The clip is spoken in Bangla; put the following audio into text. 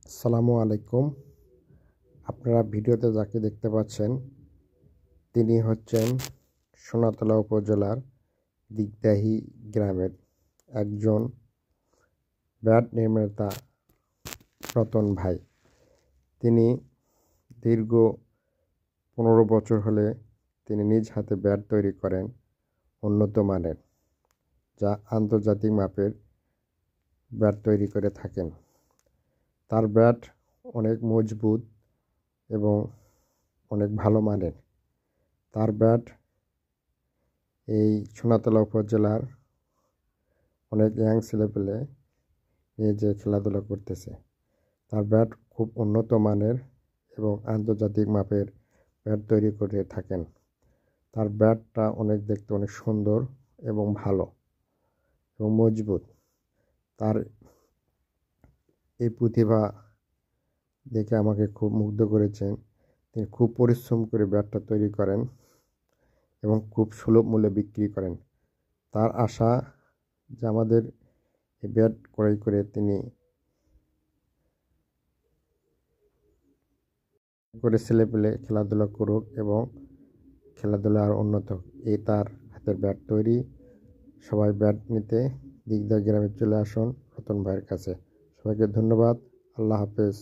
আসসালামু আলাইকুম। আপনারা ভিডিওতে যাকে দেখতে পাচ্ছেন তিনি হচ্ছেন সোনাতলা উপজেলার দিগদাহি গ্রামের একজন ব্যাট নির্মাতা রতন ভাই। তিনি দীর্ঘ 15 বছর হলে তিনি নিজ হাতে ব্যাট তৈরি করেন উন্নত মানের, যা আন্তর্জাতিক মাপের ব্যাট তৈরি করে থাকেন। তার ব্যাট অনেক মজবুত এবং অনেক ভালো মানের। তার ব্যাট এই সোনাতলা উপজেলার অনেক ইয়াং ছেলেপেলে নিয়ে যে খেলাধুলা করতেছে। তার ব্যাট খুব উন্নত মানের এবং আন্তর্জাতিক মাপের ব্যাট তৈরি করে থাকেন। তার ব্যাটটা দেখতে অনেক সুন্দর এবং ভালো এবং মজবুত। তার এই প্রতিভা দেখে আমাকে খুব মুগ্ধ করেছেন। তিনি খুব পরিশ্রম করে ব্যাটটা তৈরি করেন এবং খুব সুলভ মূল্যে বিক্রি করেন। তার আশা যে আমাদের এই ব্যাট ক্রয় করে তিনি ছেলেপেলে খেলাধুলা করুক এবং খেলাধুলা আর উন্নত হোক, এই তার হাতের ব্যাট তৈরি। সবাই ব্যাট নিতে দিগদা গ্রামে চলে আসুন রতন ভাইয়ের কাছে। সবাইকে ধন্যবাদ। আল্লাহ হাফেজ।